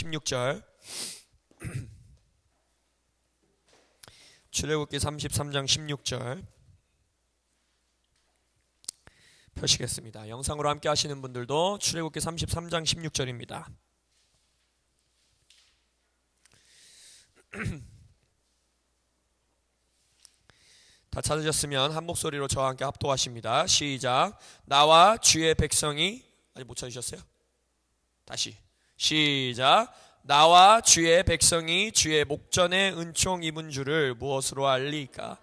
16절 출애굽기 33장 16절 펴시겠습니다. 영상으로 함께 하시는 분들도 출애굽기 33장 16절입니다. 다 찾으셨으면 한 목소리로 저와 함께 합독하십니다. 시작. 나와 주의 백성이 아직 못 찾으셨어요? 다시 시작. 나와 주의 백성이 주의 목전에 은총 입은 줄을 무엇으로 알리까?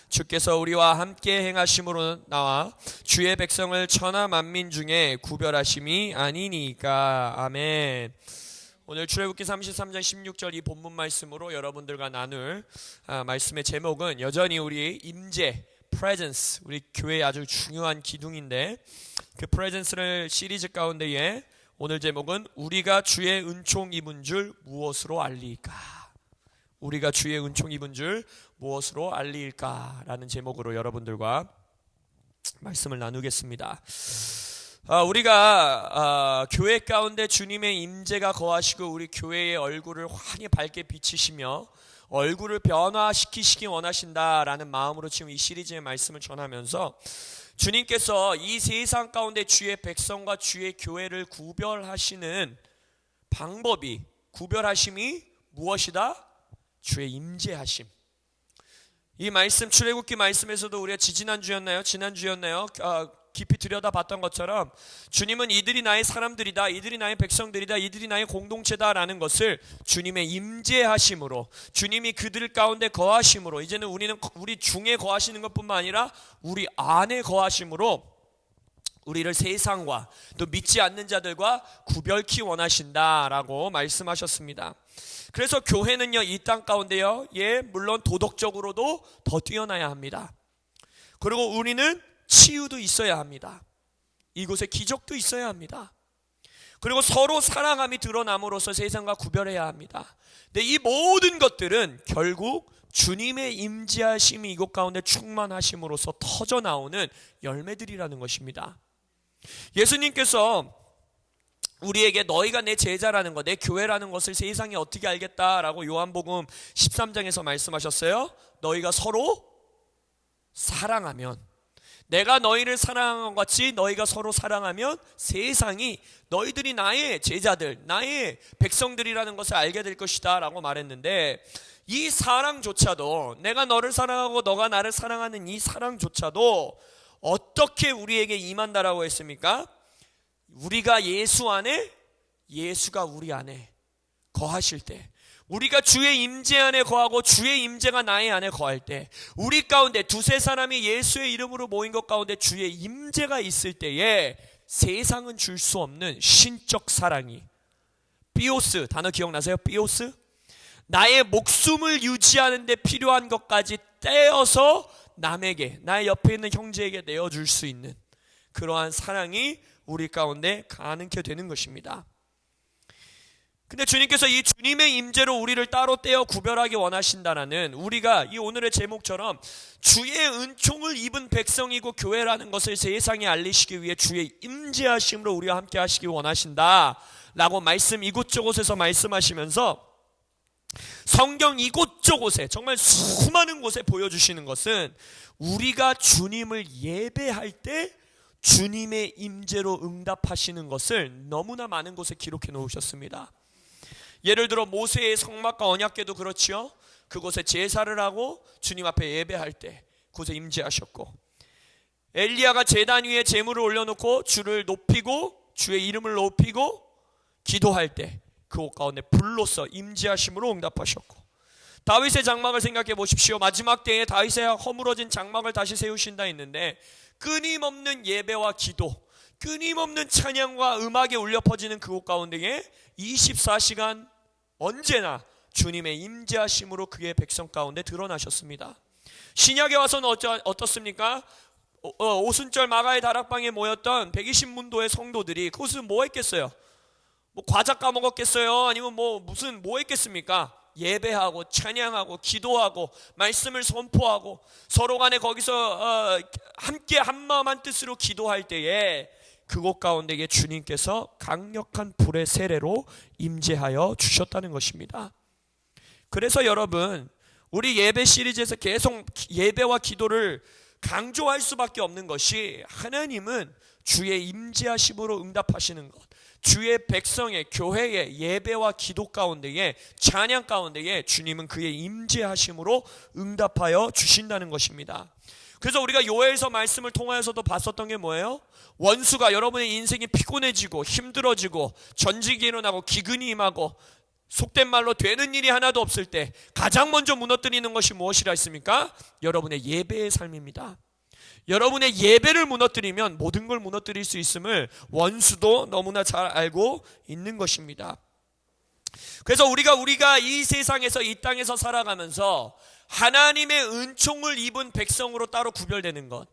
주께서 우리와 함께 행하심으로 나와 주의 백성을 천하 만민 중에 구별하심이 아니니까. 아멘. 오늘 출애굽기 33장 16절 이 본문 말씀으로 여러분들과 나눌 말씀의 제목은 여전히 우리 임재, presence, 우리 교회의 아주 중요한 기둥인데 그 presence를 시리즈 가운데에 오늘 제목은 우리가 주의 은총 입은 줄 무엇으로 알리까? 우리가 주의 은총 입은 줄 무엇으로 알리까? 라는 제목으로 여러분들과 말씀을 나누겠습니다. 우리가 교회 가운데 주님의 임재가 거하시고 우리 교회의 얼굴을 환히 밝게 비치시며 얼굴을 변화시키시기 원하신다라는 마음으로 지금 이 시리즈의 말씀을 전하면서 주님께서 이 세상 가운데 주의 백성과 주의 교회를 구별하시는 방법이, 구별하심이 무엇이다? 주의 임재하심. 이 말씀 출애굽기 말씀에서도 우리가 지난주였나요? 깊이 들여다봤던 것처럼 주님은 이들이 나의 사람들이다, 이들이 나의 백성들이다, 이들이 나의 공동체다라는 것을 주님의 임재하심으로, 주님이 그들 가운데 거하심으로, 이제는 우리는 우리 중에 거하시는 것뿐만 아니라 우리 안에 거하심으로 우리를 세상과 또 믿지 않는 자들과 구별케 원하신다라고 말씀하셨습니다. 그래서 교회는요, 이 땅 가운데요, 물론 도덕적으로도 더 뛰어나야 합니다. 그리고 우리는 치유도 있어야 합니다. 이곳에 기적도 있어야 합니다. 그리고 서로 사랑함이 드러남으로써 세상과 구별해야 합니다. 근데 이 모든 것들은 결국 주님의 임재하심이 이곳 가운데 충만하심으로써 터져나오는 열매들이라는 것입니다. 예수님께서 우리에게 너희가 내 제자라는 것, 내 교회라는 것을 세상이 어떻게 알겠다라고 요한복음 13장에서 말씀하셨어요. 너희가 서로 사랑하면, 내가 너희를 사랑한 것 같이 너희가 서로 사랑하면 세상이 너희들이 나의 제자들, 나의 백성들이라는 것을 알게 될 것이다 라고 말했는데, 이 사랑조차도, 내가 너를 사랑하고 너가 나를 사랑하는 이 사랑조차도 어떻게 우리에게 임한다라고 했습니까? 우리가 예수 안에, 예수가 우리 안에 거하실 때, 우리가 주의 임재 안에 거하고 주의 임재가 나의 안에 거할 때, 우리 가운데 두세 사람이 예수의 이름으로 모인 것 가운데 주의 임재가 있을 때에 세상은 줄 수 없는 신적 사랑이, 비오스, 단어 기억나세요? 비오스? 나의 목숨을 유지하는 데 필요한 것까지 떼어서 남에게, 나의 옆에 있는 형제에게 내어줄 수 있는 그러한 사랑이 우리 가운데 가능케 되는 것입니다. 근데 주님께서 이 주님의 임재로 우리를 따로 떼어 구별하기 원하신다라는, 우리가 이 오늘의 제목처럼 주의 은총을 입은 백성이고 교회라는 것을 세상에 알리시기 위해 주의 임재하심으로 우리와 함께 하시기 원하신다라고 말씀 이곳저곳에서 말씀하시면서 성경 이곳저곳에, 정말 수많은 곳에 보여주시는 것은 우리가 주님을 예배할 때 주님의 임재로 응답하시는 것을 너무나 많은 곳에 기록해 놓으셨습니다. 예를 들어 모세의 성막과 언약궤도 그렇지요. 그곳에 제사를 하고 주님 앞에 예배할 때 그곳에 임재하셨고, 엘리야가 제단 위에 제물을 올려놓고 주를 높이고 주의 이름을 높이고 기도할 때 그곳 가운데 불로서 임재하심으로 응답하셨고, 다윗의 장막을 생각해 보십시오. 마지막 때에 다윗의 허물어진 장막을 다시 세우신다 했는데 끊임없는 예배와 기도, 끊임없는 찬양과 음악에 울려 퍼지는 그곳 가운데에 24시간 언제나 주님의 임재하심으로 그의 백성 가운데 드러나셨습니다. 신약에 와서는 어떻습니까? 오순절 마가의 다락방에 모였던 120문도의 성도들이 그것은 뭐 했겠어요? 뭐 과자 까먹었겠어요? 아니면 뭐 했겠습니까? 예배하고 찬양하고 기도하고 말씀을 선포하고 서로 간에 거기서 함께 한마음 한뜻으로 기도할 때에 그곳 가운데에 주님께서 강력한 불의 세례로 임재하여 주셨다는 것입니다. 그래서 여러분, 우리 예배 시리즈에서 계속 예배와 기도를 강조할 수밖에 없는 것이, 하나님은 주의 임재하심으로 응답하시는 것, 주의 백성의 교회의 예배와 기도 가운데에, 찬양 가운데에 주님은 그의 임재하심으로 응답하여 주신다는 것입니다. 그래서 우리가 요엘서 말씀을 통하여서도 봤었던 게 뭐예요? 원수가 여러분의 인생이 피곤해지고 힘들어지고 전직이 일어나고 기근이 임하고 속된 말로 되는 일이 하나도 없을 때 가장 먼저 무너뜨리는 것이 무엇이라 했습니까? 여러분의 예배의 삶입니다. 여러분의 예배를 무너뜨리면 모든 걸 무너뜨릴 수 있음을 원수도 너무나 잘 알고 있는 것입니다. 그래서 우리가 이 세상에서, 이 땅에서 살아가면서 하나님의 은총을 입은 백성으로 따로 구별되는 것,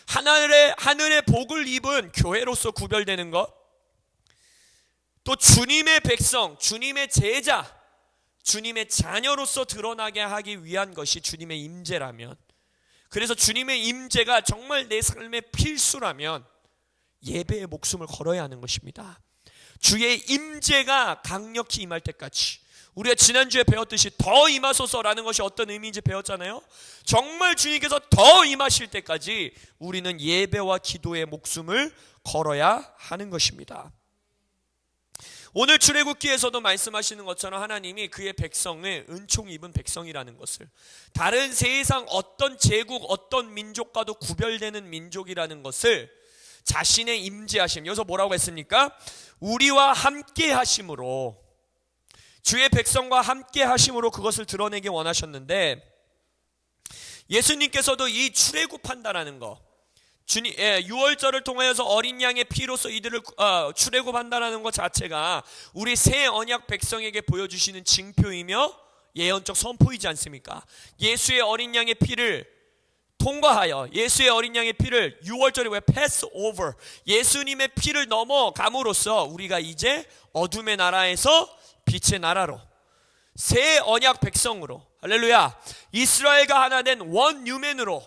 하늘의 복을 입은 교회로서 구별되는 것, 또 주님의 백성, 주님의 제자, 주님의 자녀로서 드러나게 하기 위한 것이 주님의 임재라면, 그래서 주님의 임재가 정말 내 삶의 필수라면 예배에 목숨을 걸어야 하는 것입니다. 주의 임재가 강력히 임할 때까지, 우리가 지난주에 배웠듯이 더 임하소서라는 것이 어떤 의미인지 배웠잖아요. 정말 주님께서 더 임하실 때까지 우리는 예배와 기도에 목숨을 걸어야 하는 것입니다. 오늘 출애굽기에서도 말씀하시는 것처럼 하나님이 그의 백성을 은총 입은 백성이라는 것을, 다른 세상 어떤 제국, 어떤 민족과도 구별되는 민족이라는 것을 자신의 임재하심, 여기서 뭐라고 했습니까? 우리와 함께 하심으로, 주의 백성과 함께 하심으로 그것을 드러내기 원하셨는데, 예수님께서도 이 출애굽한다라는 거, 유월절을 통하여서 어린 양의 피로서 이들을 출애굽한다라는 것 자체가 우리 새 언약 백성에게 보여주시는 징표이며 예언적 선포이지 않습니까? 예수의 어린 양의 피를 통과하여, 예수의 어린 양의 피를, 유월절에 왜 패스오버, 예수님의 피를 넘어감으로써 우리가 이제 어둠의 나라에서 빛의 나라로, 새 언약 백성으로, 할렐루야, 이스라엘과 하나 된 원 뉴맨으로,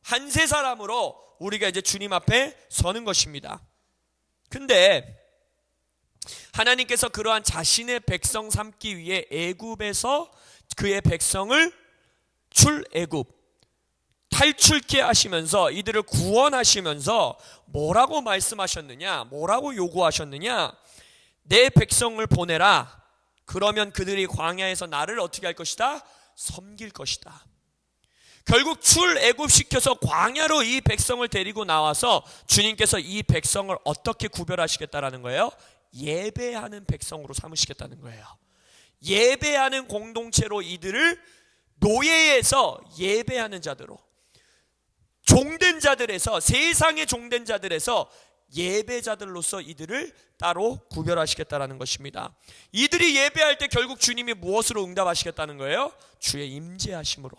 한 세 사람으로 우리가 이제 주님 앞에 서는 것입니다. 근데 하나님께서 그러한 자신의 백성 삼기 위해 애굽에서 그의 백성을 출애굽, 탈출케 하시면서 이들을 구원하시면서 뭐라고 말씀하셨느냐, 뭐라고 요구하셨느냐? 내 백성을 보내라. 그러면 그들이 광야에서 나를 어떻게 할 것이다? 섬길 것이다. 결국 출애굽시켜서 광야로 이 백성을 데리고 나와서 주님께서 이 백성을 어떻게 구별하시겠다라는 거예요? 예배하는 백성으로 삼으시겠다는 거예요. 예배하는 공동체로, 이들을 노예에서 예배하는 자들로, 종된 자들에서, 세상의 종된 자들에서 예배자들로서 이들을 따로 구별하시겠다라는 것입니다. 이들이 예배할 때 결국 주님이 무엇으로 응답하시겠다는 거예요? 주의 임재하심으로,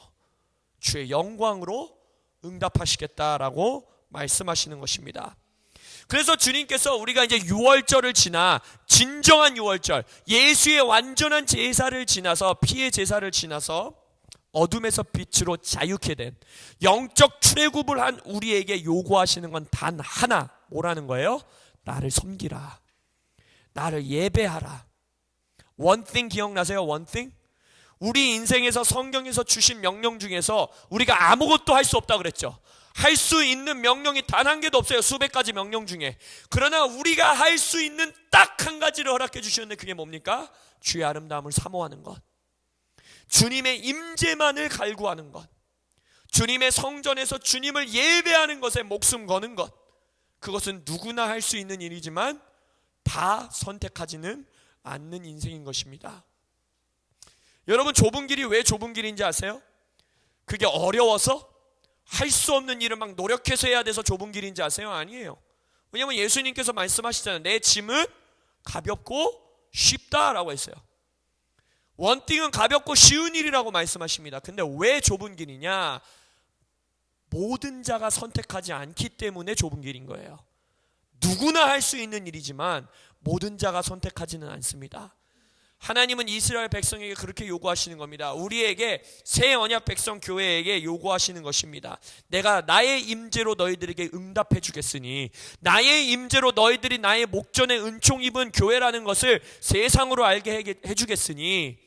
주의 영광으로 응답하시겠다라고 말씀하시는 것입니다. 그래서 주님께서 우리가 이제 유월절을 지나, 진정한 유월절, 예수의 완전한 제사를 지나서, 피의 제사를 지나서 어둠에서 빛으로 자유케 된 영적 출애굽을 한 우리에게 요구하시는 건 단 하나, 뭐라는 거예요? 나를 섬기라, 나를 예배하라. One thing 기억나세요? One thing? 우리 인생에서 성경에서 주신 명령 중에서 우리가 아무것도 할 수 없다 그랬죠. 할 수 있는 명령이 단 한 개도 없어요. 수백 가지 명령 중에. 그러나 우리가 할 수 있는 딱 한 가지를 허락해 주셨는데, 그게 뭡니까? 주의 아름다움을 사모하는 것, 주님의 임재만을 갈구하는 것, 주님의 성전에서 주님을 예배하는 것에 목숨 거는 것. 그것은 누구나 할 수 있는 일이지만 다 선택하지는 않는 인생인 것입니다. 여러분, 좁은 길이 왜 좁은 길인지 아세요? 그게 어려워서, 할 수 없는 일을 막 노력해서 해야 돼서 좁은 길인지 아세요? 아니에요. 왜냐하면 예수님께서 말씀하시잖아요. 내 짐은 가볍고 쉽다라고 했어요. 원띵은 가볍고 쉬운 일이라고 말씀하십니다. 근데 왜 좁은 길이냐? 모든 자가 선택하지 않기 때문에 좁은 길인 거예요. 누구나 할 수 있는 일이지만 모든 자가 선택하지는 않습니다. 하나님은 이스라엘 백성에게 그렇게 요구하시는 겁니다. 우리에게 새 언약 백성 교회에게 요구하시는 것입니다. 내가 나의 임재로 너희들에게 응답해 주겠으니, 나의 임재로 너희들이 나의 목전에 은총 입은 교회라는 것을 세상으로 알게 해 주겠으니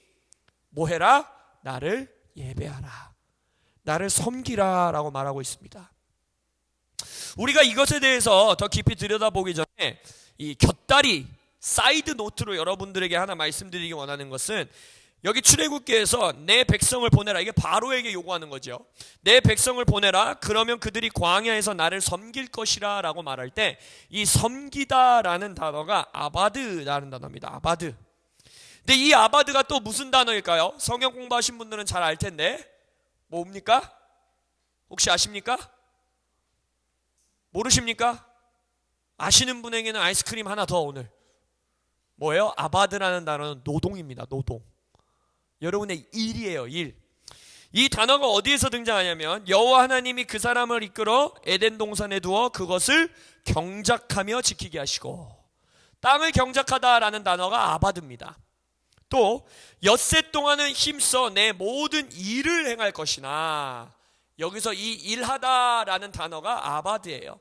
뭐 해라? 나를 예배하라, 나를 섬기라 라고 말하고 있습니다. 우리가 이것에 대해서 더 깊이 들여다보기 전에 이 곁다리 사이드 노트로 여러분들에게 하나 말씀드리기 원하는 것은, 여기 출애굽기에서 내 백성을 보내라, 이게 바로에게 요구하는 거죠. 내 백성을 보내라, 그러면 그들이 광야에서 나를 섬길 것이라 라고 말할 때, 이 섬기다 라는 단어가 아바드라는 단어입니다. 아바드. 근데 이 아바드가 또 무슨 단어일까요? 성경 공부하신 분들은 잘 알 텐데 뭡니까? 혹시 아십니까? 모르십니까? 아시는 분에게는 아이스크림 하나 더 오늘. 뭐예요? 아바드라는 단어는 노동입니다. 노동. 여러분의 일이에요. 일. 이 단어가 어디에서 등장하냐면, 여호와 하나님이 그 사람을 이끌어 에덴 동산에 두어 그것을 경작하며 지키게 하시고, 땅을 경작하다라는 단어가 아바드입니다. 또 엿새 동안은 힘써 내 모든 일을 행할 것이나, 여기서 이 일하다라는 단어가 아바드예요.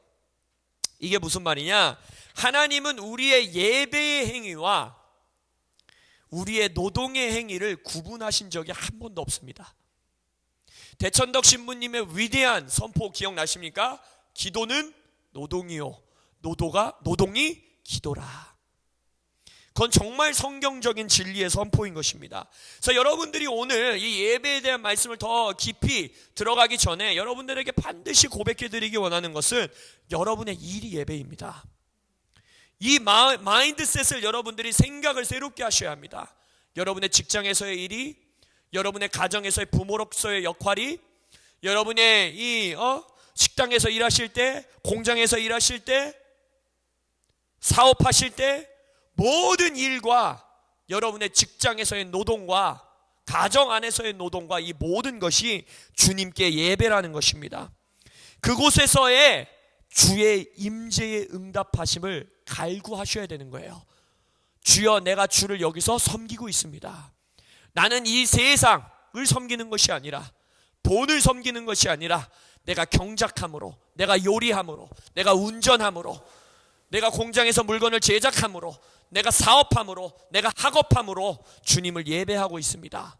이게 무슨 말이냐? 하나님은 우리의 예배의 행위와 우리의 노동의 행위를 구분하신 적이 한 번도 없습니다. 대천덕 신부님의 위대한 선포 기억나십니까? 기도는 노동이요, 노동이 기도라. 그건 정말 성경적인 진리의 선포인 것입니다. 그래서 여러분들이 오늘 이 예배에 대한 말씀을 더 깊이 들어가기 전에 여러분들에게 반드시 고백해 드리기 원하는 것은 여러분의 일이 예배입니다. 이 마인드셋을 여러분들이 생각을 새롭게 하셔야 합니다. 여러분의 직장에서의 일이, 여러분의 가정에서의 부모로서의 역할이, 여러분의 이 식당에서 일하실 때, 공장에서 일하실 때, 사업하실 때, 모든 일과 여러분의 직장에서의 노동과 가정 안에서의 노동과 이 모든 것이 주님께 예배라는 것입니다. 그곳에서의 주의 임재의 응답하심을 갈구하셔야 되는 거예요. 주여, 내가 주를 여기서 섬기고 있습니다. 나는 이 세상을 섬기는 것이 아니라, 돈을 섬기는 것이 아니라, 내가 경작함으로, 내가 요리함으로, 내가 운전함으로, 내가 공장에서 물건을 제작함으로, 내가 사업함으로, 내가 학업함으로 주님을 예배하고 있습니다.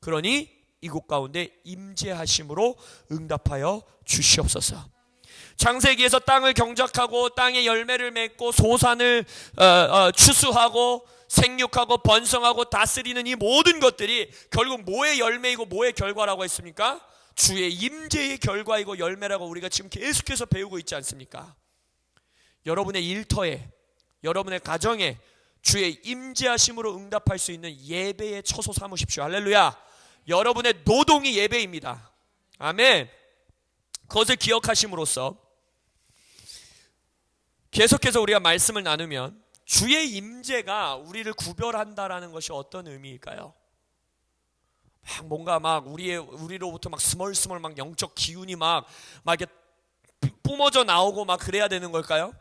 그러니 이곳 가운데 임재하심으로 응답하여 주시옵소서. 창세기에서 땅을 경작하고 땅에 열매를 맺고 소산을 추수하고 생육하고 번성하고 다스리는 이 모든 것들이 결국 뭐의 열매이고 뭐의 결과라고 했습니까? 주의 임재의 결과이고 열매라고 우리가 지금 계속해서 배우고 있지 않습니까? 여러분의 일터에, 여러분의 가정에 주의 임재하심으로 응답할 수 있는 예배의 처소 삼으십시오. 할렐루야. 여러분의 노동이 예배입니다. 아멘. 그것을 기억하심으로써 계속해서 우리가 말씀을 나누면, 주의 임재가 우리를 구별한다라는 것이 어떤 의미일까요? 뭔가 우리로부터 스멀스멀 영적 기운이 이렇게 뿜어져 나오고 그래야 되는 걸까요?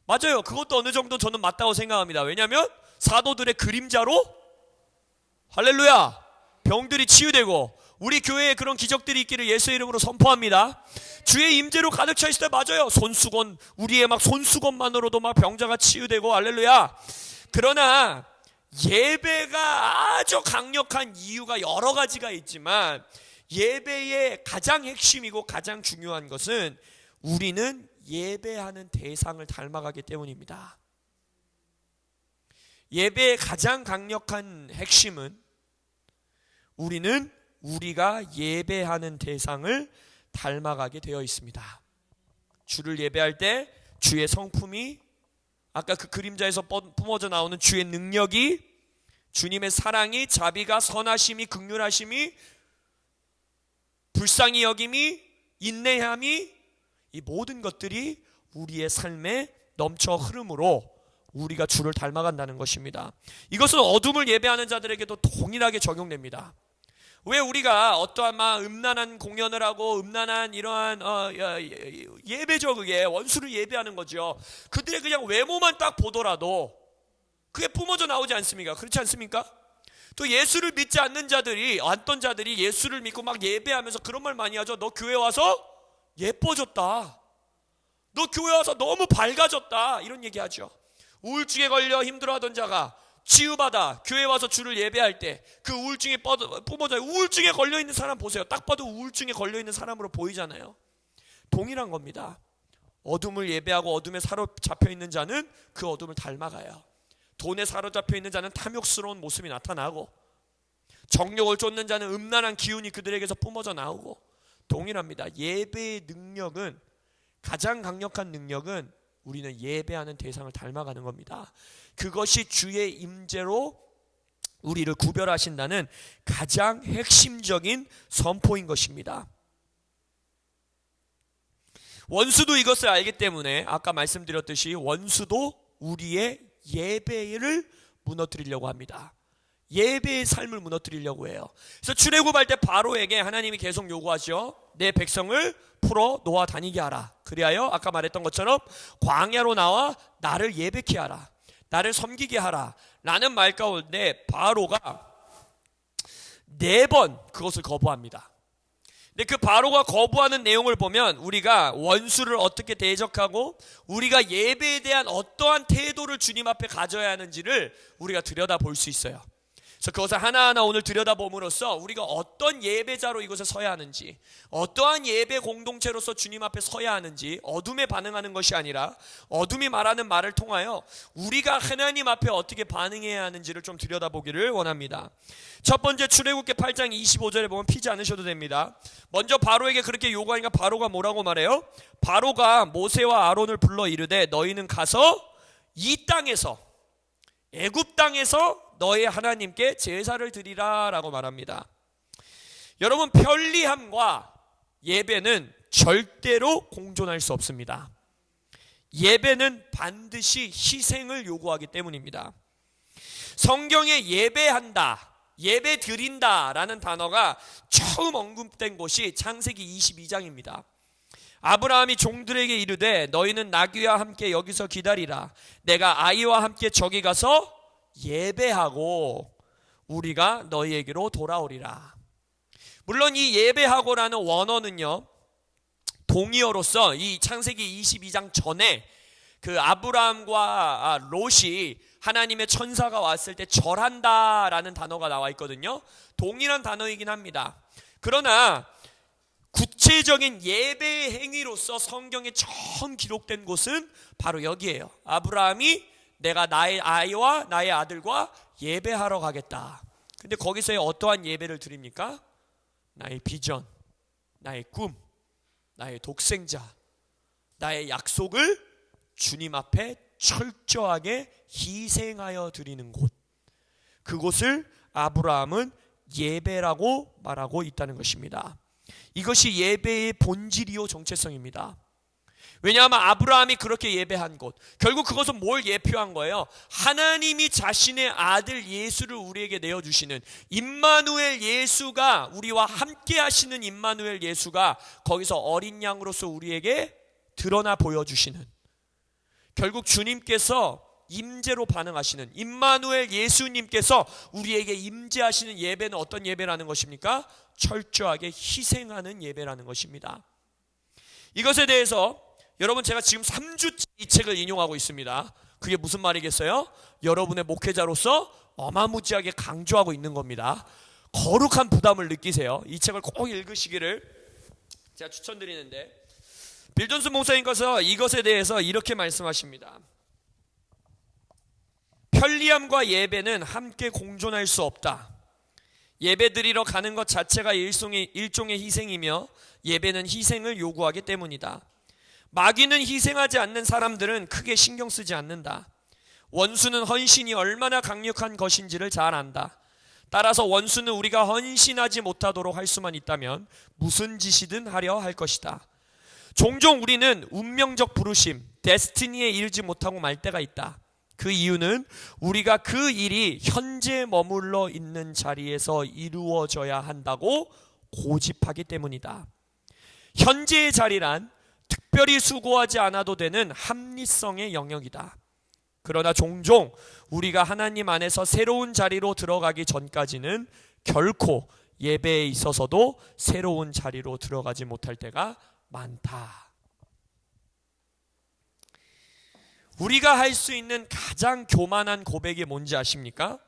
맞아요. 그것도 어느 정도 저는 맞다고 생각합니다. 왜냐하면 사도들의 그림자로, 할렐루야, 병들이 치유되고 우리 교회에 그런 기적들이 있기를 예수의 이름으로 선포합니다. 주의 임재로 가득 차 있을 때, 맞아요, 손수건, 우리의 손수건만으로도 병자가 치유되고, 할렐루야. 그러나 예배가 아주 강력한 이유가 여러 가지가 있지만, 예배의 가장 핵심이고 가장 중요한 것은 우리는 예배하는 대상을 닮아가기 때문입니다. 예배의 가장 강력한 핵심은 우리가 예배하는 대상을 닮아가게 되어 있습니다. 주를 예배할 때 주의 성품이, 아까 그 그림자에서 뿜어져 나오는 주의 능력이, 주님의 사랑이, 자비가, 선하심이, 긍휼하심이, 불쌍히 여김이, 인내함이, 이 모든 것들이 우리의 삶에 넘쳐 흐름으로 우리가 주를 닮아간다는 것입니다. 이것은 어둠을 예배하는 자들에게도 동일하게 적용됩니다. 왜 우리가 어떠한 음란한 공연을 하고 음란한 이러한 예배적이게 원수를 예배하는 거죠. 그들의 그냥 외모만 딱 보더라도 그게 뿜어져 나오지 않습니까? 그렇지 않습니까? 또 예수를 믿지 않는 자들이, 어떤 자들이 예수를 믿고 막 예배하면서 그런 말 많이 하죠. 너 교회 와서 예뻐졌다, 너 교회 와서 너무 밝아졌다, 이런 얘기하죠. 우울증에 걸려 힘들어하던 자가 치유받아 교회 와서 주를 예배할 때 그 우울증이 뿜어져요. 우울증에 걸려있는 사람 보세요. 딱 봐도 우울증에 걸려있는 사람으로 보이잖아요. 동일한 겁니다. 어둠을 예배하고 어둠에 사로잡혀 있는 자는 그 어둠을 닮아가요. 돈에 사로잡혀 있는 자는 탐욕스러운 모습이 나타나고, 정욕을 쫓는 자는 음란한 기운이 그들에게서 뿜어져 나오고, 동일합니다. 예배의 능력은, 가장 강력한 능력은 우리는 예배하는 대상을 닮아가는 겁니다. 그것이 주의 임재로 우리를 구별하신다는 가장 핵심적인 선포인 것입니다. 원수도 이것을 알기 때문에 아까 말씀드렸듯이 원수도 우리의 예배를 무너뜨리려고 합니다. 예배의 삶을 무너뜨리려고 해요. 그래서 출애굽할 때 바로에게 하나님이 계속 요구하죠. 내 백성을 풀어 놓아 다니게 하라. 그리하여 아까 말했던 것처럼 광야로 나와 나를 예배케 하라, 나를 섬기게 하라 라는 말 가운데 바로가 4번 그것을 거부합니다. 근데 그 바로가 거부하는 내용을 보면 우리가 원수를 어떻게 대적하고 우리가 예배에 대한 어떠한 태도를 주님 앞에 가져야 하는지를 우리가 들여다볼 수 있어요. 그래서 그것을 하나하나 오늘 들여다봄으로써 우리가 어떤 예배자로 이곳에 서야 하는지, 어떠한 예배 공동체로서 주님 앞에 서야 하는지, 어둠에 반응하는 것이 아니라 어둠이 말하는 말을 통하여 우리가 하나님 앞에 어떻게 반응해야 하는지를 좀 들여다보기를 원합니다. 첫 번째, 출애굽기 8장 25절에 보면 피지 않으셔도 됩니다. 먼저 바로에게 그렇게 요구하니까 바로가 뭐라고 말해요? 바로가 모세와 아론을 불러 이르되 너희는 가서 이 땅에서, 애굽 땅에서 너의 하나님께 제사를 드리라 라고 말합니다. 여러분, 편리함과 예배는 절대로 공존할 수 없습니다. 예배는 반드시 희생을 요구하기 때문입니다. 성경에 예배한다, 예배 드린다 라는 단어가 처음 언급된 곳이 창세기 22장입니다. 아브라함이 종들에게 이르되 너희는 나귀와 함께 여기서 기다리라, 내가 아이와 함께 저기 가서 예배하고 우리가 너희에게로 돌아오리라. 물론 이 예배하고라는 원어는요, 동의어로서 이 창세기 22장 전에 그 아브라함과 롯이 하나님의 천사가 왔을 때 절한다라는 단어가 나와 있거든요. 동일한 단어이긴 합니다. 그러나 구체적인 예배의 행위로서 성경에 처음 기록된 곳은 바로 여기에요. 아브라함이 내가 나의 아이와 나의 아들과 예배하러 가겠다. 근데 거기서의 어떠한 예배를 드립니까? 나의 비전, 나의 꿈, 나의 독생자, 나의 약속을 주님 앞에 철저하게 희생하여 드리는 곳, 그곳을 아브라함은 예배라고 말하고 있다는 것입니다. 이것이 예배의 본질이요 정체성입니다. 왜냐하면 아브라함이 그렇게 예배한 곳, 결국 그것은 뭘 예표한 거예요? 하나님이 자신의 아들 예수를 우리에게 내어주시는 임마누엘 예수가, 우리와 함께 하시는 임마누엘 예수가 거기서 어린 양으로서 우리에게 드러나 보여주시는, 결국 주님께서 임재로 반응하시는 임마누엘 예수님께서 우리에게 임재하시는 예배는 어떤 예배라는 것입니까? 철저하게 희생하는 예배라는 것입니다. 이것에 대해서 여러분, 제가 지금 3주째 이 책을 인용하고 있습니다. 그게 무슨 말이겠어요? 여러분의 목회자로서 어마무지하게 강조하고 있는 겁니다. 거룩한 부담을 느끼세요. 이 책을 꼭 읽으시기를 제가 추천드리는데, 빌 존슨 목사님께서 이것에 대해서 이렇게 말씀하십니다. 편리함과 예배는 함께 공존할 수 없다. 예배드리러 가는 것 자체가 일종의 희생이며 예배는 희생을 요구하기 때문이다. 마귀는 희생하지 않는 사람들은 크게 신경 쓰지 않는다. 원수는 헌신이 얼마나 강력한 것인지를 잘 안다. 따라서 원수는 우리가 헌신하지 못하도록 할 수만 있다면 무슨 짓이든 하려 할 것이다. 종종 우리는 운명적 부르심, 데스티니에 이르지 못하고 말 때가 있다. 그 이유는 우리가 그 일이 현재 머물러 있는 자리에서 이루어져야 한다고 고집하기 때문이다. 현재의 자리란 특별히 수고하지 않아도 되는 합리성의 영역이다. 그러나 종종 우리가 하나님 안에서 새로운 자리로 들어가기 전까지는 결코 예배에 있어서도 새로운 자리로 들어가지 못할 때가 많다. 우리가 할 수 있는 가장 교만한 고백이 뭔지 아십니까?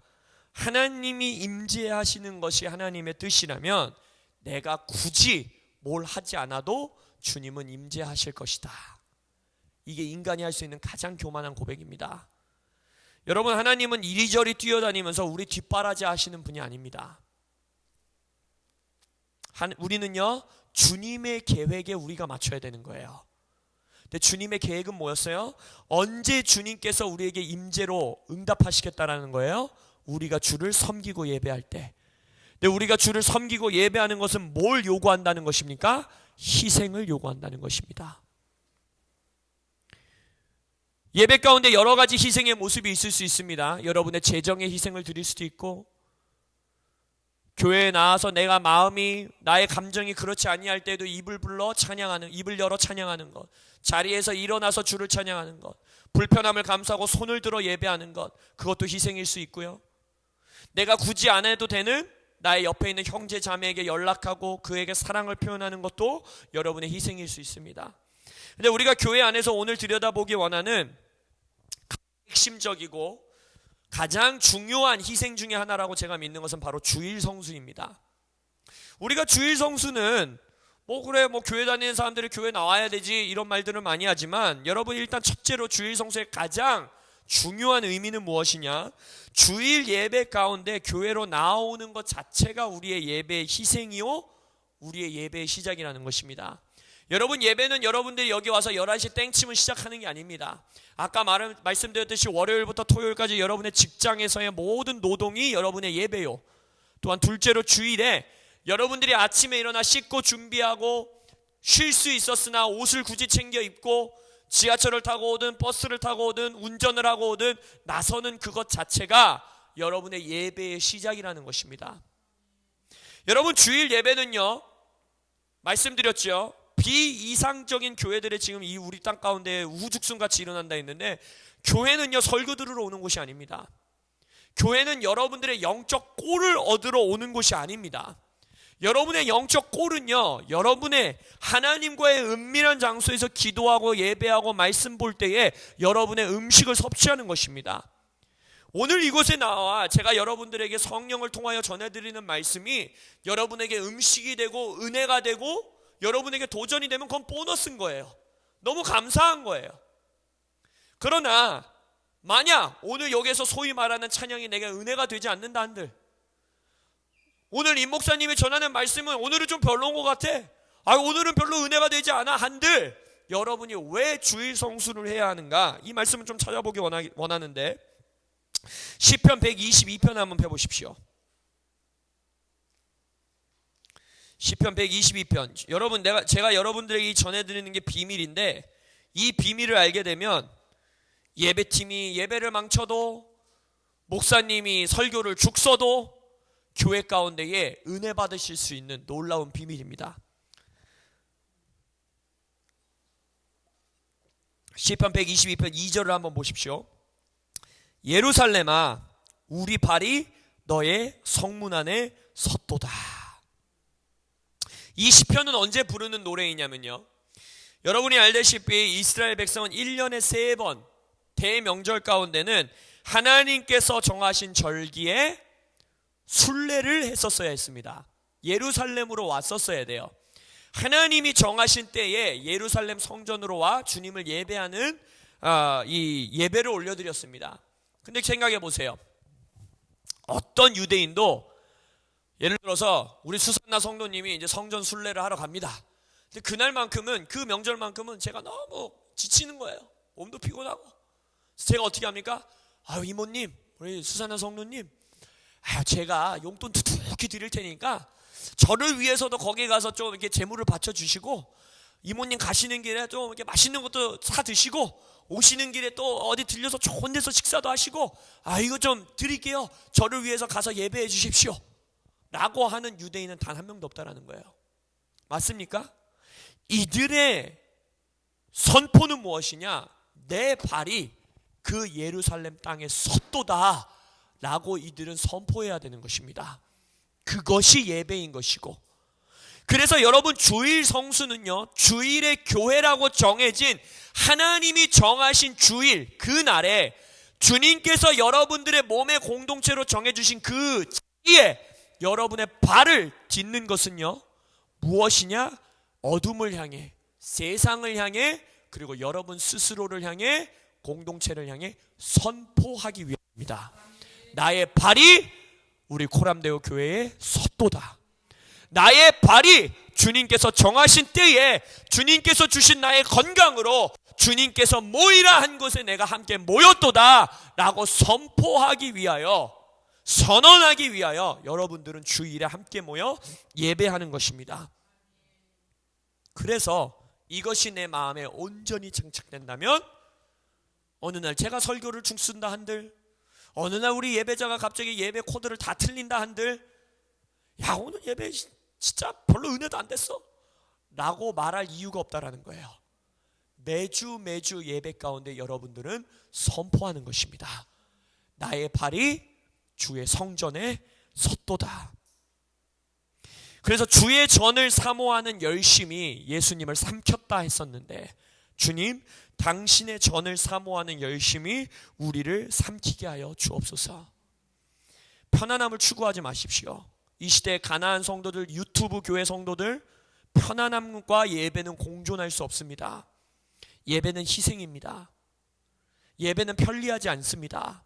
하나님이 임재하시는 것이 하나님의 뜻이라면 내가 굳이 뭘 하지 않아도 주님은 임재하실 것이다. 이게 인간이 할 수 있는 가장 교만한 고백입니다. 여러분, 하나님은 이리저리 뛰어다니면서 우리 뒷바라지 하시는 분이 아닙니다. 우리는요, 주님의 계획에 우리가 맞춰야 되는 거예요. 근데 주님의 계획은 뭐였어요? 언제 주님께서 우리에게 임재로 응답하시겠다라는 거예요? 우리가 주를 섬기고 예배할 때. 근데 우리가 주를 섬기고 예배하는 것은 뭘 요구한다는 것입니까? 희생을 요구한다는 것입니다. 예배 가운데 여러 가지 희생의 모습이 있을 수 있습니다. 여러분의 재정의 희생을 드릴 수도 있고, 교회에 나와서 내가 마음이, 나의 감정이 그렇지 아니할 때도 입을 열어 찬양하는 것, 자리에서 일어나서 주를 찬양하는 것, 불편함을 감수하고 손을 들어 예배하는 것, 그것도 희생일 수 있고요. 내가 굳이 안 해도 되는 나의 옆에 있는 형제 자매에게 연락하고 그에게 사랑을 표현하는 것도 여러분의 희생일 수 있습니다. 근데 우리가 교회 안에서 오늘 들여다보기 원하는 핵심적이고 가장 중요한 희생 중에 하나라고 제가 믿는 것은 바로 주일 성수입니다. 우리가 주일 성수는 그래 교회 다니는 사람들이 교회 나와야 되지 이런 말들을 많이 하지만, 여러분 일단 첫째로 주일 성수의 가장 중요한 의미는 무엇이냐? 주일 예배 가운데 교회로 나오는 것 자체가 우리의 예배의 희생이요 우리의 예배의 시작이라는 것입니다. 여러분, 예배는 여러분들이 여기 와서 11시 땡치면 시작하는 게 아닙니다. 아까 말씀드렸듯이 월요일부터 토요일까지 여러분의 직장에서의 모든 노동이 여러분의 예배요. 또한 둘째로 주일에 여러분들이 아침에 일어나 씻고 준비하고 쉴 수 있었으나 옷을 굳이 챙겨 입고 지하철을 타고 오든 버스를 타고 오든 운전을 하고 오든 나서는 그것 자체가 여러분의 예배의 시작이라는 것입니다. 여러분, 주일 예배는요, 말씀드렸죠, 비이상적인 교회들의 지금 이 우리 땅 가운데 우후죽순같이 일어난다 했는데, 교회는요 설교 들으러 오는 곳이 아닙니다. 교회는 여러분들의 영적 꼴을 얻으러 오는 곳이 아닙니다. 여러분의 영적 꼴은요, 여러분의 하나님과의 은밀한 장소에서 기도하고 예배하고 말씀 볼 때에 여러분의 음식을 섭취하는 것입니다. 오늘 이곳에 나와 제가 여러분들에게 성령을 통하여 전해드리는 말씀이 여러분에게 음식이 되고 은혜가 되고 여러분에게 도전이 되면 그건 보너스인 거예요. 너무 감사한 거예요. 그러나 만약 오늘 여기에서 소위 말하는 찬양이 내게 은혜가 되지 않는다 한들, 오늘 임 목사님이 전하는 말씀은 오늘은 좀 별로인 것 같아, 오늘은 별로 은혜가 되지 않아 한들, 여러분이 왜 주일 성수를 해야 하는가, 이 말씀을 좀 찾아보기 원하는데, 시편 122편 한번 펴보십시오. 시편 122편. 여러분, 제가 여러분들에게 전해드리는 게 비밀인데, 이 비밀을 알게 되면 예배팀이 예배를 망쳐도, 목사님이 설교를 죽 써도 교회 가운데에 은혜 받으실 수 있는 놀라운 비밀입니다. 시편 122편 2절을 한번 보십시오. 예루살렘아, 우리 발이 너의 성문 안에 섰도다. 이 시편은 언제 부르는 노래이냐면요, 여러분이 알다시피 이스라엘 백성은 1년에 3번 대명절 가운데는 하나님께서 정하신 절기에 순례를 했었어야 했습니다. 예루살렘으로 왔었어야 돼요. 하나님이 정하신 때에 예루살렘 성전으로 와 주님을 예배하는 이 예배를 올려드렸습니다. 근데 생각해 보세요. 어떤 유대인도 예를 들어서 우리 수산나 성도님이 이제 성전 순례를 하러 갑니다. 근데 그날만큼은, 그 명절만큼은 제가 너무 지치는 거예요. 몸도 피곤하고. 그래서 제가 어떻게 합니까? 이모님, 우리 수산나 성도님, 제가 용돈 두둑히 드릴 테니까 저를 위해서도 거기 가서 좀 이렇게 재물을 바쳐주시고, 이모님 가시는 길에 좀 이렇게 맛있는 것도 사 드시고, 오시는 길에 또 어디 들려서 좋은 데서 식사도 하시고, 이거 좀 드릴게요. 저를 위해서 가서 예배해 주십시오. 라고 하는 유대인은 단 한 명도 없다라는 거예요. 맞습니까? 이들의 선포는 무엇이냐? 내 발이 그 예루살렘 땅에 섰도다 라고 이들은 선포해야 되는 것입니다. 그것이 예배인 것이고, 그래서 여러분 주일 성수는요, 주일의 교회라고 정해진 하나님이 정하신 주일, 그 날에 주님께서 여러분들의 몸의 공동체로 정해주신 그 자리에 여러분의 발을 딛는 것은요, 무엇이냐? 어둠을 향해, 세상을 향해, 그리고 여러분 스스로를 향해, 공동체를 향해 선포하기 위함입니다. 나의 발이 우리 코람데오 교회에 섰도다. 나의 발이 주님께서 정하신 때에 주님께서 주신 나의 건강으로 주님께서 모이라 한 곳에 내가 함께 모였도다 라고 선포하기 위하여, 선언하기 위하여 여러분들은 주일에 함께 모여 예배하는 것입니다. 그래서 이것이 내 마음에 온전히 장착된다면, 어느 날 제가 설교를 중쓴다 한들, 어느 날 우리 예배자가 갑자기 예배 코드를 다 틀린다 한들, 야 오늘 예배 진짜 별로 은혜도 안 됐어 라고 말할 이유가 없다라는 거예요. 매주 예배 가운데 여러분들은 선포하는 것입니다. 나의 발이 주의 성전에 섰도다. 그래서 주의 전을 사모하는 열심이 예수님을 삼켰다 했었는데, 주님 당신의 전을 사모하는 열심이 우리를 삼키게 하여 주옵소서. 편안함을 추구하지 마십시오. 이 시대의 가나안 성도들, 유튜브 교회 성도들, 편안함과 예배는 공존할 수 없습니다. 예배는 희생입니다. 예배는 편리하지 않습니다.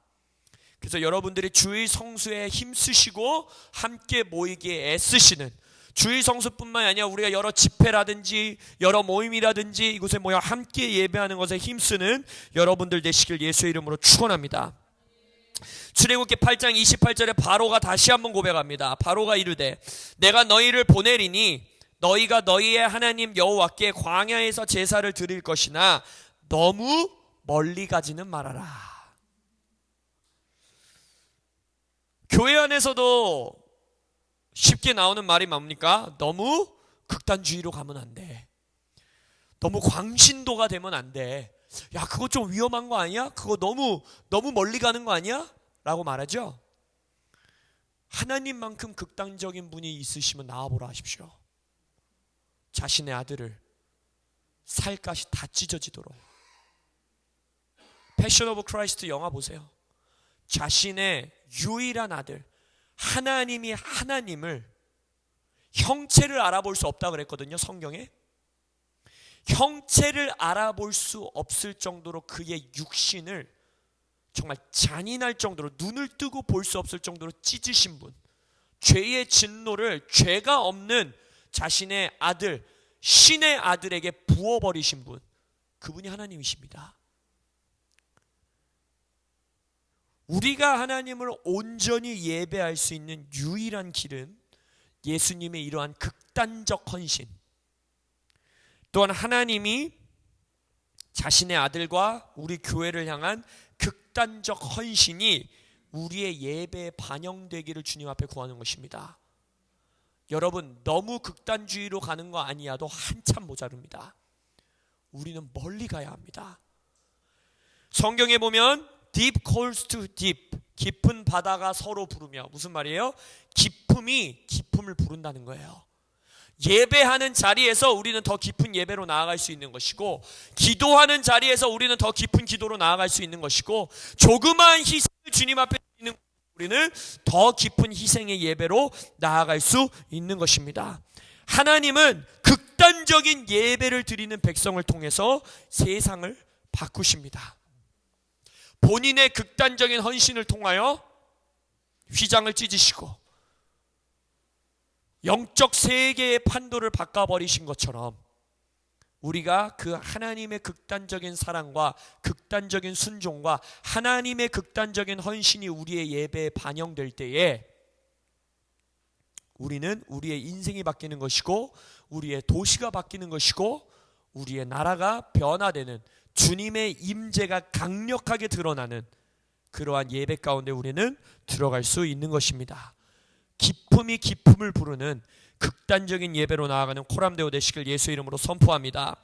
그래서 여러분들이 주일 성수에 힘쓰시고 함께 모이기에 애쓰시는, 주일 성수뿐만 아니라 우리가 여러 집회라든지 여러 모임이라든지 이곳에 모여 함께 예배하는 것에 힘쓰는 여러분들 되시길 예수의 이름으로 축원합니다. 출애굽기 8장 28절에 바로가 다시 한번 고백합니다. 바로가 이르되 내가 너희를 보내리니 너희가 너희의 하나님 여호와께 광야에서 제사를 드릴 것이나 너무 멀리 가지는 말아라. 교회 안에서도 쉽게 나오는 말이 뭡니까? 너무 극단주의로 가면 안 돼. 너무 광신도가 되면 안 돼. 야 그거 좀 위험한 거 아니야? 그거 너무 멀리 가는 거 아니야? 라고 말하죠. 하나님만큼 극단적인 분이 있으시면 나와보라 하십시오. 자신의 아들을 살갗이 다 찢어지도록. 패션 오브 크라이스트 영화 보세요. 자신의 유일한 아들, 하나님이 하나님을 형체를 알아볼 수 없다 그랬거든요, 성경에. 형체를 알아볼 수 없을 정도로 그의 육신을 정말 잔인할 정도로, 눈을 뜨고 볼 수 없을 정도로 찢으신 분, 죄의 진노를 죄가 없는 자신의 아들, 신의 아들에게 부어버리신 분, 그분이 하나님이십니다. 우리가 하나님을 온전히 예배할 수 있는 유일한 길은 예수님의 이러한 극단적 헌신, 또한 하나님이 자신의 아들과 우리 교회를 향한 극단적 헌신이 우리의 예배에 반영되기를 주님 앞에 구하는 것입니다. 여러분 너무 극단주의로 가는 거 아니야도 한참 모자릅니다. 우리는 멀리 가야 합니다. 성경에 보면 deep calls to deep, 깊은 바다가 서로 부르며, 무슨 말이에요? 깊음이 깊음을 부른다는 거예요. 예배하는 자리에서 우리는 더 깊은 예배로 나아갈 수 있는 것이고, 기도하는 자리에서 우리는 더 깊은 기도로 나아갈 수 있는 것이고, 조그마한 희생을 주님 앞에 드리는 우리는 더 깊은 희생의 예배로 나아갈 수 있는 것입니다. 하나님은 극단적인 예배를 드리는 백성을 통해서 세상을 바꾸십니다. 본인의 극단적인 헌신을 통하여 휘장을 찢으시고 영적 세계의 판도를 바꿔버리신 것처럼, 우리가 그 하나님의 극단적인 사랑과 극단적인 순종과 하나님의 극단적인 헌신이 우리의 예배에 반영될 때에 우리는 우리의 인생이 바뀌는 것이고, 우리의 도시가 바뀌는 것이고, 우리의 나라가 변화되는, 주님의 임재가 강력하게 드러나는 그러한 예배 가운데 우리는 들어갈 수 있는 것입니다. 기쁨이 기쁨을 부르는 극단적인 예배로 나아가는 코람데오 되시길 예수의 이름으로 선포합니다.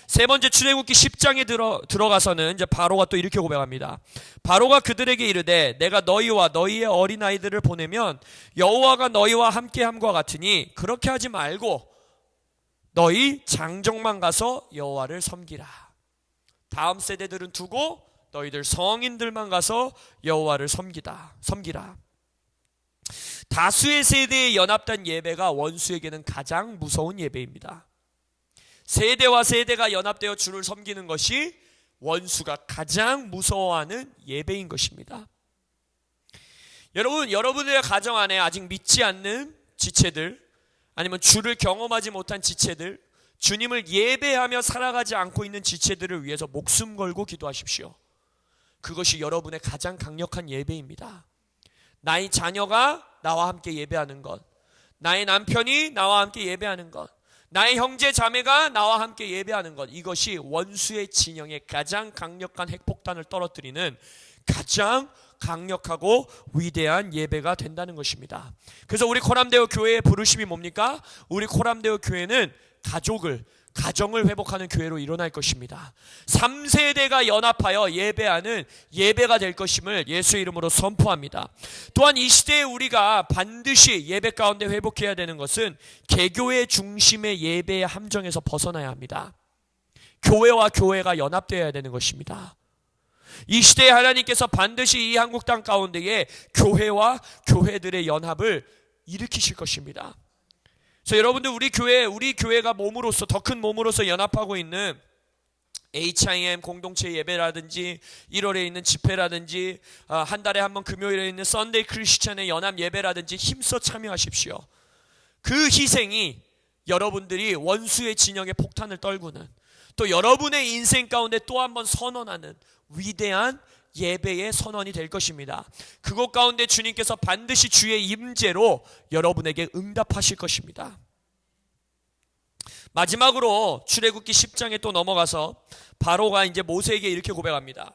세 번째 출애굽기 10장에 들어가서는 이제 바로가 또 이렇게 고백합니다. 바로가 그들에게 이르되 내가 너희와 너희의 어린아이들을 보내면 여호와가 너희와 함께함과 같으니 그렇게 하지 말고 너희 장정만 가서 여호와를 섬기라. 다음 세대들은 두고 너희들 성인들만 가서 여호와를 섬기라. 다수의 세대에 연합된 예배가 원수에게는 가장 무서운 예배입니다. 세대와 세대가 연합되어 주를 섬기는 것이 원수가 가장 무서워하는 예배인 것입니다. 여러분의 가정 안에 아직 믿지 않는 지체들, 아니면 주를 경험하지 못한 지체들, 주님을 예배하며 살아가지 않고 있는 지체들을 위해서 목숨 걸고 기도하십시오. 그것이 여러분의 가장 강력한 예배입니다. 나의 자녀가 나와 함께 예배하는 것, 나의 남편이 나와 함께 예배하는 것, 나의 형제 자매가 나와 함께 예배하는 것, 이것이 원수의 진영에 가장 강력한 핵폭탄을 떨어뜨리는 가장 강력하고 위대한 예배가 된다는 것입니다. 그래서 우리 코람데오 교회의 부르심이 뭡니까? 우리 코람데오 교회는 가정을 회복하는 교회로 일어날 것입니다. 3세대가 연합하여 예배하는 예배가 될 것임을 예수의 이름으로 선포합니다. 또한 이 시대에 우리가 반드시 예배 가운데 회복해야 되는 것은 개교의 중심의 예배의 함정에서 벗어나야 합니다. 교회와 교회가 연합되어야 되는 것입니다. 이 시대에 하나님께서 반드시 이 한국 땅 가운데에 교회와 교회들의 연합을 일으키실 것입니다. 그래서 여러분들 우리 교회가 몸으로서, 더 큰 몸으로서 연합하고 있는 HIM 공동체 예배라든지 1월에 있는 집회라든지 한 달에 한 번 금요일에 있는 썬데이 크리스찬의 연합 예배라든지 힘써 참여하십시오. 그 희생이 여러분들이 원수의 진영에 폭탄을 떨구는, 또 여러분의 인생 가운데 또 한 번 선언하는 위대한 예배의 선언이 될 것입니다. 그곳 가운데 주님께서 반드시 주의 임재로 여러분에게 응답하실 것입니다. 마지막으로 출애굽기 10장에 또 넘어가서 바로가 이제 모세에게 이렇게 고백합니다.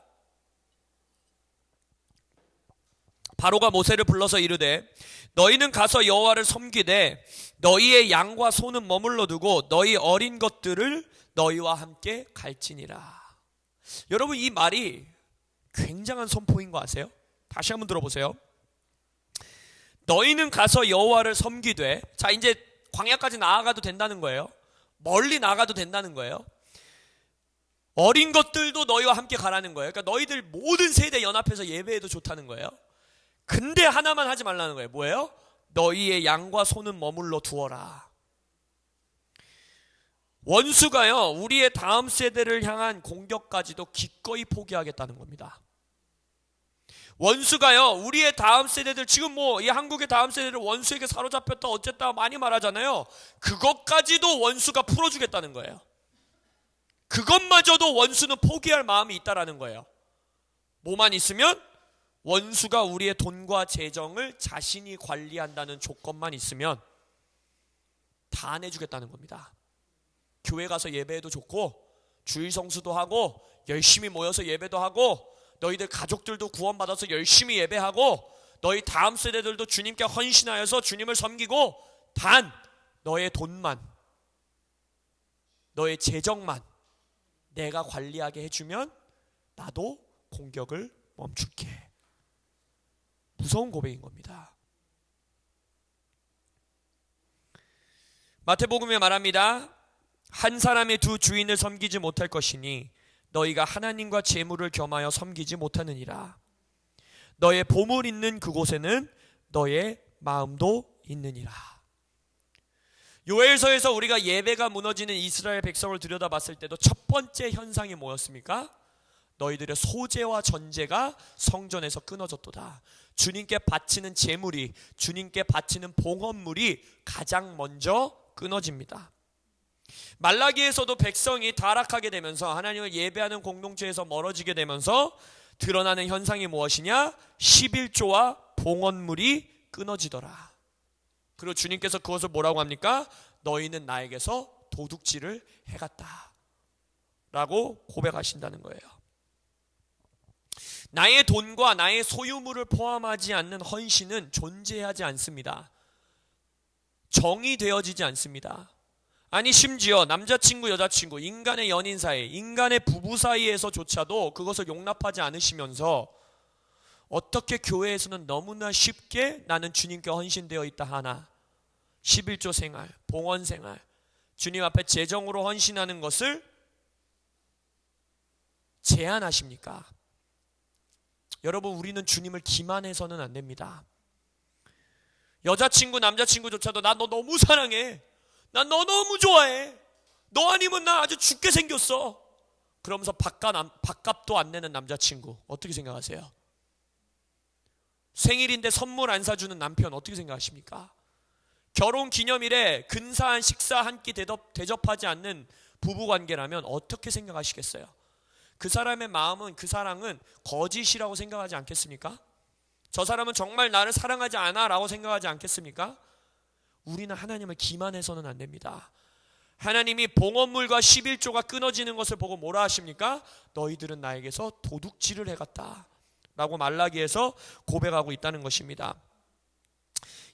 바로가 모세를 불러서 이르되 너희는 가서 여호와를 섬기되 너희의 양과 소는 머물러 두고 너희 어린 것들을 너희와 함께 갈지니라. 여러분, 이 말이 굉장한 선포인 거 아세요? 다시 한번 들어보세요. 너희는 가서 여호와를 섬기되, 자, 이제 광야까지 나아가도 된다는 거예요. 멀리 나가도 된다는 거예요. 어린 것들도 너희와 함께 가라는 거예요. 그러니까 너희들 모든 세대 연합해서 예배해도 좋다는 거예요. 근데 하나만 하지 말라는 거예요. 뭐예요? 너희의 양과 소는 머물러 두어라. 원수가요, 우리의 다음 세대를 향한 공격까지도 기꺼이 포기하겠다는 겁니다. 원수가요, 우리의 다음 세대들, 지금 이 한국의 다음 세대를 원수에게 사로잡혔다 어쨌다 많이 말하잖아요. 그것까지도 원수가 풀어주겠다는 거예요. 그것마저도 원수는 포기할 마음이 있다라는 거예요. 뭐만 있으면? 원수가 우리의 돈과 재정을 자신이 관리한다는 조건만 있으면 다 내주겠다는 겁니다. 교회 가서 예배해도 좋고, 주일 성수도 하고, 열심히 모여서 예배도 하고, 너희들 가족들도 구원받아서 열심히 예배하고, 너희 다음 세대들도 주님께 헌신하여서 주님을 섬기고, 단 너의 돈만, 너의 재정만 내가 관리하게 해주면 나도 공격을 멈출게. 무서운 고백인 겁니다. 마태복음에 말합니다. 한 사람의 두 주인을 섬기지 못할 것이니 너희가 하나님과 재물을 겸하여 섬기지 못하느니라. 너의 보물 있는 그곳에는 너의 마음도 있느니라. 요엘서에서 우리가 예배가 무너지는 이스라엘 백성을 들여다봤을 때도 첫 번째 현상이 뭐였습니까? 너희들의 소재와 전제가 성전에서 끊어졌도다. 주님께 바치는 제물이, 주님께 바치는 봉헌물이 가장 먼저 끊어집니다. 말라기에서도 백성이 타락하게 되면서 하나님을 예배하는 공동체에서 멀어지게 되면서 드러나는 현상이 무엇이냐? 11조와 봉헌물이 끊어지더라. 그리고 주님께서 그것을 뭐라고 합니까? 너희는 나에게서 도둑질을 해갔다 라고 고백하신다는 거예요. 나의 돈과 나의 소유물을 포함하지 않는 헌신은 존재하지 않습니다. 정의되어지지 않습니다. 아니 심지어 남자친구 여자친구, 인간의 연인 사이, 인간의 부부 사이에서조차도 그것을 용납하지 않으시면서 어떻게 교회에서는 너무나 쉽게 나는 주님께 헌신되어 있다 하나 11조 생활, 봉헌 생활, 주님 앞에 재정으로 헌신하는 것을 제한하십니까? 여러분, 우리는 주님을 기만해서는 안 됩니다. 여자친구 남자친구조차도 나 너 너무 사랑해, 난 너 너무 좋아해, 너 아니면 나 아주 죽게 생겼어, 그러면서 밥값도 안 내는 남자친구 어떻게 생각하세요? 생일인데 선물 안 사주는 남편 어떻게 생각하십니까? 결혼 기념일에 근사한 식사 한 끼 대접하지 않는 부부관계라면 어떻게 생각하시겠어요? 그 사람의 마음은, 그 사랑은 거짓이라고 생각하지 않겠습니까? 저 사람은 정말 나를 사랑하지 않아 라고 생각하지 않겠습니까? 우리는 하나님을 기만해서는 안 됩니다. 하나님이 봉헌물과 11조가 끊어지는 것을 보고 뭐라 하십니까? 너희들은 나에게서 도둑질을 해갔다 라고 말라기에서 고백하고 있다는 것입니다.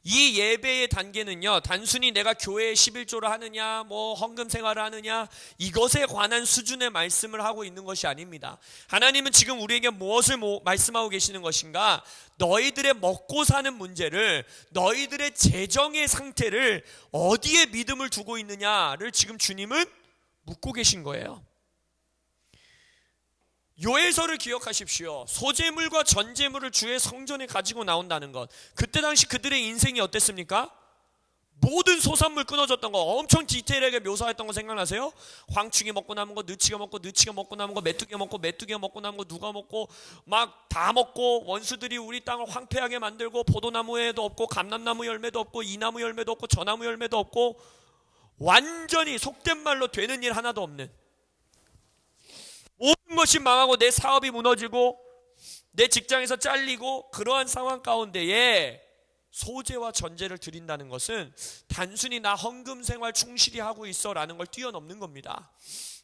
이 예배의 단계는요, 단순히 내가 교회에 11조를 하느냐, 헌금 생활을 하느냐, 이것에 관한 수준의 말씀을 하고 있는 것이 아닙니다. 하나님은 지금 우리에게 무엇을 말씀하고 계시는 것인가? 너희들의 먹고 사는 문제를, 너희들의 재정의 상태를 어디에 믿음을 두고 있느냐를 지금 주님은 묻고 계신 거예요. 요엘서를 기억하십시오. 소재물과 전재물을 주의 성전에 가지고 나온다는 것. 그때 당시 그들의 인생이 어땠습니까? 모든 소산물 끊어졌던 거 엄청 디테일하게 묘사했던 거 생각나세요? 황충이 먹고 남은 거, 느치가 먹고, 느치가 먹고 남은 거, 메뚜기가 먹고, 메뚜기가 먹고 남은 거, 누가 먹고, 막 다 먹고, 원수들이 우리 땅을 황폐하게 만들고, 포도나무에도 없고, 감람나무 열매도 없고, 이나무 열매도 없고, 저나무 열매도 없고, 완전히 속된 말로 되는 일 하나도 없는, 모든 것이 망하고 내 사업이 무너지고 내 직장에서 잘리고, 그러한 상황 가운데에 소재와 전제를 드린다는 것은 단순히 나 헌금 생활 충실히 하고 있어 라는 걸 뛰어넘는 겁니다.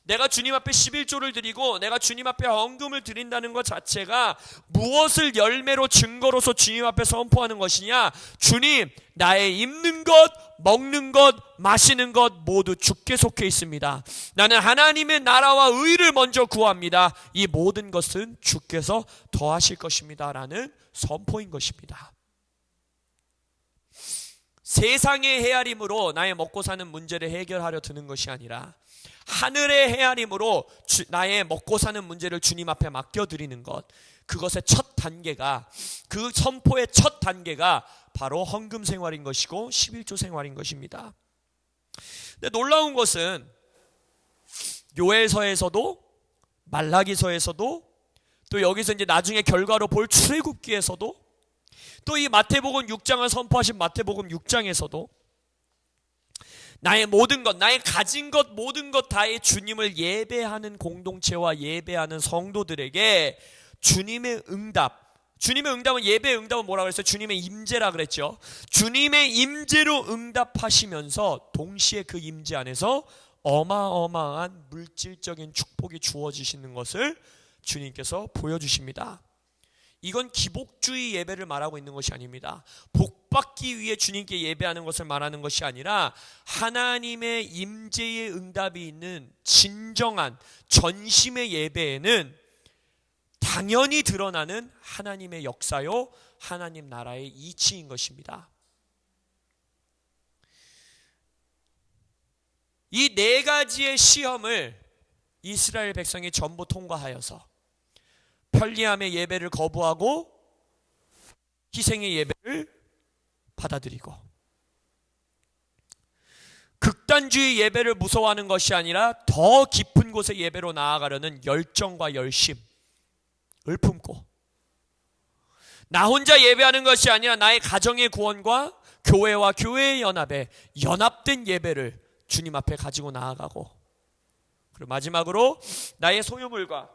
내가 주님 앞에 11조를 드리고 내가 주님 앞에 헌금을 드린다는 것 자체가 무엇을 열매로 증거로서 주님 앞에 선포하는 것이냐? 주님, 나의 입는 것, 먹는 것, 마시는 것 모두 주께 속해 있습니다. 나는 하나님의 나라와 의를 먼저 구합니다. 이 모든 것은 주께서 더하실 것입니다 라는 선포인 것입니다. 세상의 헤아림으로 나의 먹고 사는 문제를 해결하려 드는 것이 아니라 하늘의 헤아림으로 나의 먹고 사는 문제를 주님 앞에 맡겨드리는 것, 그것의 첫 단계가, 그 선포의 첫 단계가 바로 헌금 생활인 것이고 11조 생활인 것입니다. 근데 놀라운 것은 요엘서에서도 말라기서에서도 또 여기서 이제 나중에 결과로 볼 출애굽기에서도 또 이 마태복음 6장을 선포하신 마태복음 6장에서도 나의 모든 것, 나의 가진 것, 모든 것 다의 주님을 예배하는 공동체와 예배하는 성도들에게 주님의 응답은, 예배의 응답은 뭐라고 그랬어요? 주님의 임재라 그랬죠. 주님의 임재로 응답하시면서 동시에 그 임재 안에서 어마어마한 물질적인 축복이 주어지시는 것을 주님께서 보여주십니다. 이건 기복주의 예배를 말하고 있는 것이 아닙니다. 복받기 위해 주님께 예배하는 것을 말하는 것이 아니라 하나님의 임재의 응답이 있는 진정한 전심의 예배에는 당연히 드러나는 하나님의 역사요, 하나님 나라의 이치인 것입니다. 이 네 가지의 시험을 이스라엘 백성이 전부 통과하여서 편리함의 예배를 거부하고 희생의 예배를 받아들이고, 극단주의 예배를 무서워하는 것이 아니라 더 깊은 곳의 예배로 나아가려는 열정과 열심을 품고, 나 혼자 예배하는 것이 아니라 나의 가정의 구원과 교회와 교회의 연합에 연합된 예배를 주님 앞에 가지고 나아가고, 그리고 마지막으로 나의 소유물과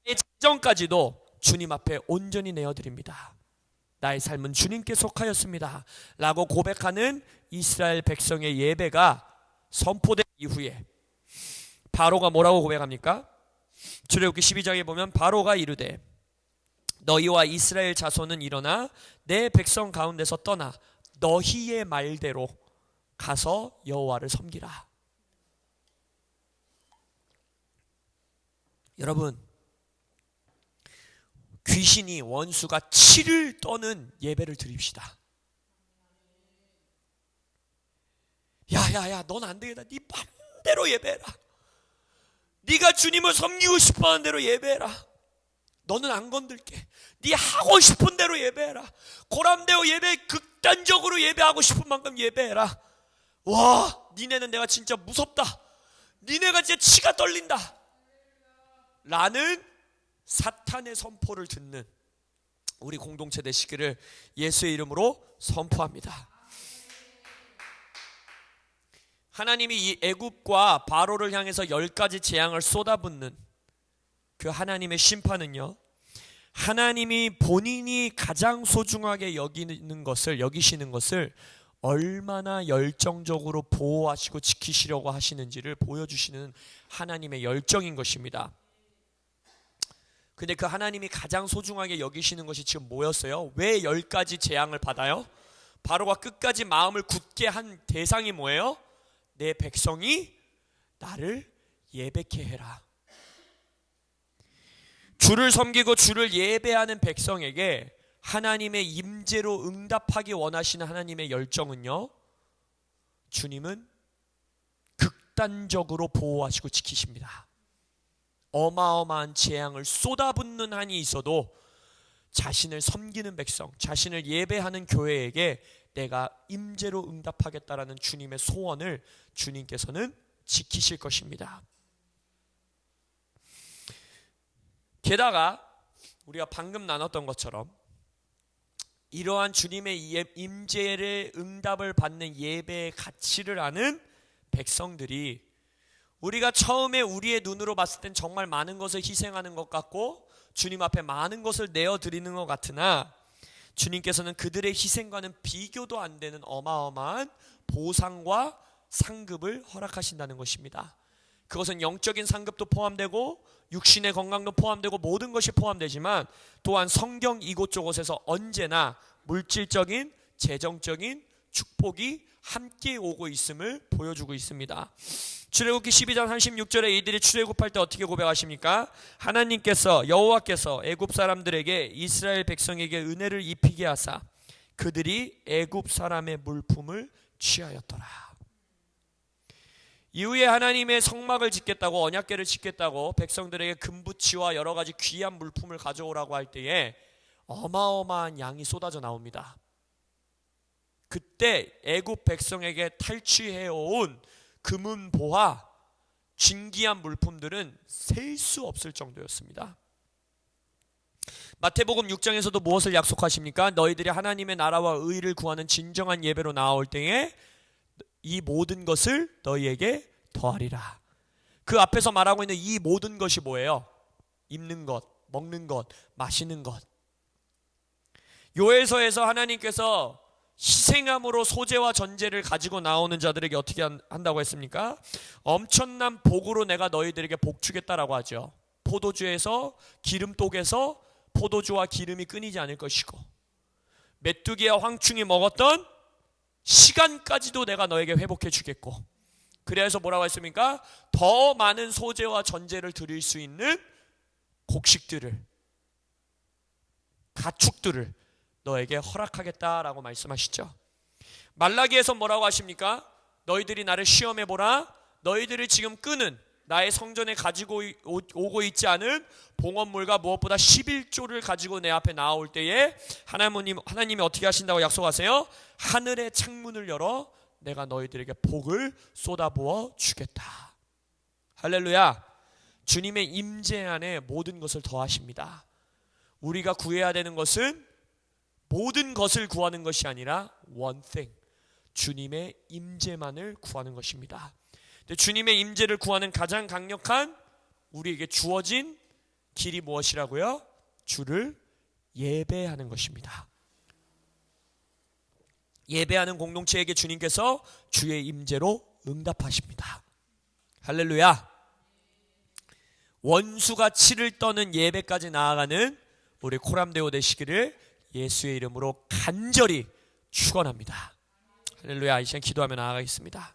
나의 재정까지도 주님 앞에 온전히 내어드립니다. 나의 삶은 주님께 속하였습니다 라고 고백하는 이스라엘 백성의 예배가 선포된 이후에 바로가 뭐라고 고백합니까? 출애굽기 12장에 보면 바로가 이르되 너희와 이스라엘 자손은 일어나 내 백성 가운데서 떠나 너희의 말대로 가서 여호와를 섬기라. 여러분, 귀신이 원수가 치를 떠는 예배를 드립시다. 야야야, 넌 안 되겠다. 네 맘대로 예배해라. 네가 주님을 섬기고 싶어하는 대로 예배해라. 너는 안 건들게. 네 하고 싶은 대로 예배해라. 고람되어 예배, 극단적으로 예배하고 싶은 만큼 예배해라. 와, 니네는 내가 진짜 무섭다. 니네가 진짜 치가 떨린다 라는 사탄의 선포를 듣는 우리 공동체 되시기를 예수의 이름으로 선포합니다. 하나님이 이 애굽과 바로를 향해서 10가지 재앙을 쏟아붓는 그 하나님의 심판은요, 하나님이 본인이 가장 소중하게 여기시는 것을 얼마나 열정적으로 보호하시고 지키시려고 하시는지를 보여주시는 하나님의 열정인 것입니다. 근데 그 하나님이 가장 소중하게 여기시는 것이 지금 뭐였어요? 왜 10가지 재앙을 받아요? 바로가 끝까지 마음을 굳게 한 대상이 뭐예요? 내 백성이 나를 예배케 해라. 주를 섬기고 주를 예배하는 백성에게 하나님의 임재로 응답하기 원하시는 하나님의 열정은요, 주님은 극단적으로 보호하시고 지키십니다. 어마어마한 재앙을 쏟아붓는 한이 있어도 자신을 섬기는 백성, 자신을 예배하는 교회에게 내가 임재로 응답하겠다라는 주님의 소원을 주님께서는 지키실 것입니다. 게다가 우리가 방금 나눴던 것처럼 이러한 주님의 임재를 응답을 받는 예배의 가치를 아는 백성들이, 우리가 처음에 우리의 눈으로 봤을 땐 정말 많은 것을 희생하는 것 같고 주님 앞에 많은 것을 내어드리는 것 같으나, 주님께서는 그들의 희생과는 비교도 안 되는 어마어마한 보상과 상급을 허락하신다는 것입니다. 그것은 영적인 상급도 포함되고 육신의 건강도 포함되고 모든 것이 포함되지만, 또한 성경 이곳저곳에서 언제나 물질적인, 재정적인 축복이 함께 오고 있음을 보여주고 있습니다. 출애굽기 12장 36절에 이들이 출애굽할 때 어떻게 고백하십니까? 하나님께서, 여호와께서 애굽 사람들에게 이스라엘 백성에게 은혜를 입히게 하사 그들이 애굽 사람의 물품을 취하였더라. 이후에 하나님의 성막을 짓겠다고, 언약궤를 짓겠다고 백성들에게 금부치와 여러 가지 귀한 물품을 가져오라고 할 때에 어마어마한 양이 쏟아져 나옵니다. 그때 애굽 백성에게 탈취해온 금은보화, 진귀한 물품들은 셀 수 없을 정도였습니다. 마태복음 6장에서도 무엇을 약속하십니까? 너희들이 하나님의 나라와 의를 구하는 진정한 예배로 나올 때에 이 모든 것을 너희에게 더하리라. 그 앞에서 말하고 있는 이 모든 것이 뭐예요? 입는 것, 먹는 것, 마시는 것. 요엘서에서 하나님께서 희생함으로 소재와 전제를 가지고 나오는 자들에게 어떻게 한다고 했습니까? 엄청난 복으로 내가 너희들에게 복 주겠다라고 하죠. 포도주에서, 기름독에서 포도주와 기름이 끊이지 않을 것이고, 메뚜기와 황충이 먹었던 시간까지도 내가 너에게 회복해 주겠고, 그래서 뭐라고 했습니까? 더 많은 소재와 전제를 드릴 수 있는 곡식들을, 가축들을 너에게 허락하겠다라고 말씀하시죠. 말라기에서 뭐라고 하십니까? 너희들이 나를 시험해보라. 너희들이 지금 끄는, 나의 성전에 가지고 오고 있지 않은 봉헌물과 무엇보다 11조를 가지고 내 앞에 나올 때에 하나님이 어떻게 하신다고 약속하세요? 하늘의 창문을 열어 내가 너희들에게 복을 쏟아부어 주겠다. 할렐루야. 주님의 임재 안에 모든 것을 더하십니다. 우리가 구해야 되는 것은 모든 것을 구하는 것이 아니라 one thing, 주님의 임재만을 구하는 것입니다. 주님의 임재를 구하는 가장 강력한 우리에게 주어진 길이 무엇이라고요? 주를 예배하는 것입니다. 예배하는 공동체에게 주님께서 주의 임재로 응답하십니다. 할렐루야. 원수가 치를 떠는 예배까지 나아가는 우리 코람데오 되시기를 예수의 이름으로 간절히 축원합니다. 할렐루야. 이 시간 기도하며 나아가겠습니다.